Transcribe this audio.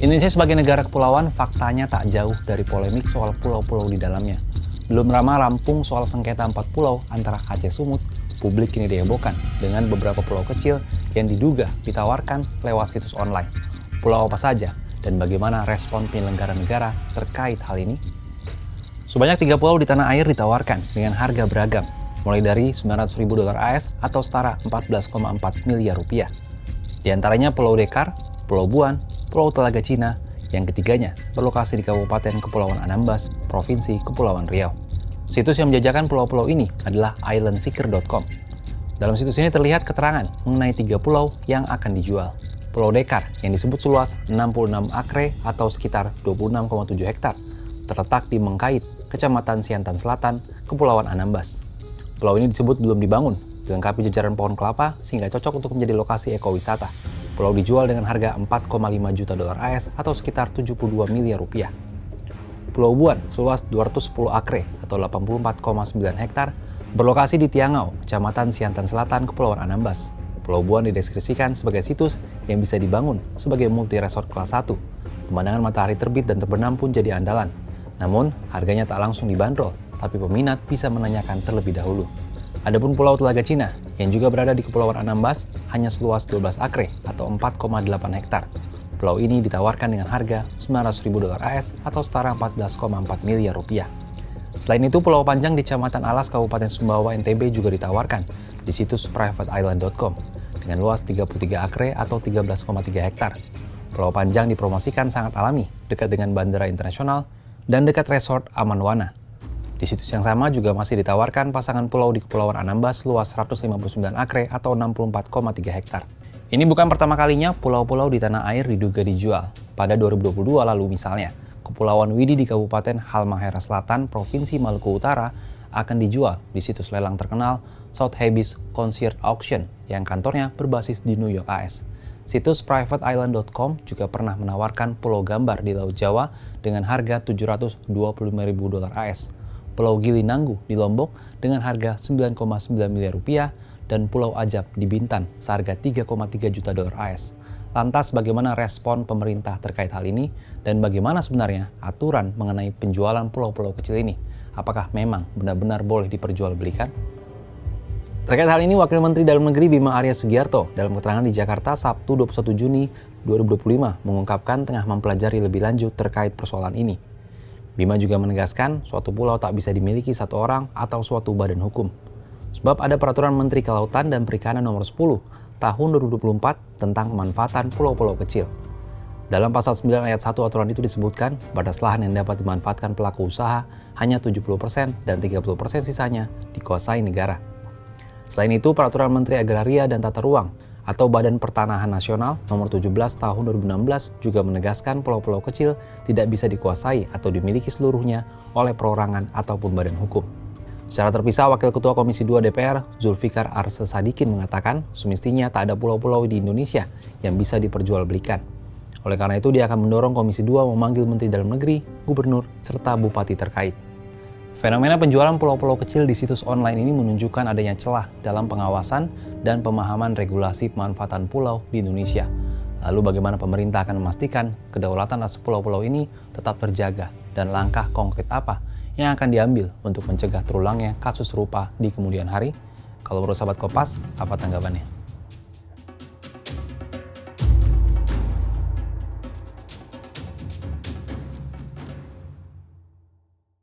Indonesia sebagai negara kepulauan faktanya tak jauh dari polemik soal pulau-pulau di dalamnya. Belum lama rampung soal sengketa 4 pulau antara Aceh Sumut, publik kini dihebohkan dengan beberapa pulau kecil yang diduga ditawarkan lewat situs online. Pulau apa saja dan bagaimana respon penyelenggara negara terkait hal ini? Sebanyak 3 pulau di tanah air ditawarkan dengan harga beragam, mulai dari $900.000 AS atau setara 14,4 miliar rupiah. Di antaranya Pulau Dekar, Pulau Buan, Pulau Telaga Cina, yang ketiganya berlokasi di Kabupaten Kepulauan Anambas, Provinsi Kepulauan Riau. Situs yang menjajakan pulau-pulau ini adalah islandseeker.com. Dalam situs ini terlihat keterangan mengenai 3 pulau yang akan dijual. Pulau Dekar yang disebut seluas 66 akre atau sekitar 26,7 hektar, terletak di Mengkait, Kecamatan Siantan Selatan, Kepulauan Anambas. Pulau ini disebut belum dibangun, dilengkapi jajaran pohon kelapa sehingga cocok untuk menjadi lokasi ekowisata. Pulau dijual dengan harga $4,5 juta AS atau sekitar 72 miliar rupiah. Pulau Buan seluas 210 akre atau 84,9 hektar berlokasi di Tiangau, Kecamatan Siantan Selatan, Kepulauan Anambas. Pulau Buan dideskripsikan sebagai situs yang bisa dibangun sebagai multi resort kelas 1. Pemandangan matahari terbit dan terbenam pun jadi andalan. Namun, harganya tak langsung dibanderol, tapi peminat bisa menanyakan terlebih dahulu. Adapun Pulau Telaga Cina yang juga berada di Kepulauan Anambas hanya seluas 12 akre atau 4,8 hektar. Pulau ini ditawarkan dengan harga $900.000 AS atau setara 14,4 miliar rupiah. Selain itu, Pulau Panjang di Kecamatan Alas, Kabupaten Sumbawa, NTB juga ditawarkan di situs privateisland.com dengan luas 33 akre atau 13,3 hektar. Pulau Panjang dipromosikan sangat alami, dekat dengan bandara internasional, dan dekat resort Amanwana. Di situs yang sama juga masih ditawarkan pasangan pulau di Kepulauan Anambas luas 159 akre atau 64,3 hektar. Ini bukan pertama kalinya pulau-pulau di tanah air diduga dijual. Pada 2022 lalu misalnya, Kepulauan Widi di Kabupaten Halmahera Selatan, Provinsi Maluku Utara akan dijual di situs lelang terkenal Sotheby's Concierge Auction yang kantornya berbasis di New York, AS. Situs privateisland.com juga pernah menawarkan pulau gambar di Laut Jawa dengan harga $725.000 AS. Pulau Gili Nanggu di Lombok dengan harga 9,9 miliar rupiah dan Pulau Ajab di Bintan seharga $3,3 juta AS. Lantas bagaimana respon pemerintah terkait hal ini dan bagaimana sebenarnya aturan mengenai penjualan pulau-pulau kecil ini? Apakah memang benar-benar boleh diperjualbelikan? Terkait hal ini, Wakil Menteri Dalam Negeri Bima Arya Sugiarto dalam keterangan di Jakarta Sabtu 21 Juni 2025 mengungkapkan tengah mempelajari lebih lanjut terkait persoalan ini. Bima juga menegaskan suatu pulau tak bisa dimiliki satu orang atau suatu badan hukum. Sebab ada Peraturan Menteri Kelautan dan Perikanan Nomor 10 Tahun 2024 tentang pemanfaatan pulau-pulau kecil. Dalam pasal 9 ayat 1 aturan itu disebutkan batas lahan yang dapat dimanfaatkan pelaku usaha hanya 70% dan 30% sisanya dikuasai negara. Selain itu, Peraturan Menteri Agraria dan Tata Ruang atau Badan Pertanahan Nasional Nomor 17 Tahun 2016 juga menegaskan pulau-pulau kecil tidak bisa dikuasai atau dimiliki seluruhnya oleh perorangan ataupun badan hukum. Secara terpisah, Wakil Ketua Komisi 2 DPR, Zulfikar Arse Sadikin mengatakan semestinya tak ada pulau-pulau di Indonesia yang bisa diperjualbelikan. Oleh karena itu, dia akan mendorong Komisi 2 memanggil Menteri Dalam Negeri, Gubernur, serta Bupati terkait. Fenomena penjualan pulau-pulau kecil di situs online ini menunjukkan adanya celah dalam pengawasan dan pemahaman regulasi pemanfaatan pulau di Indonesia. Lalu bagaimana pemerintah akan memastikan kedaulatan atas pulau-pulau ini tetap terjaga dan langkah konkret apa yang akan diambil untuk mencegah terulangnya kasus serupa di kemudian hari? Kalau menurut sahabat Kompas, apa tanggapannya?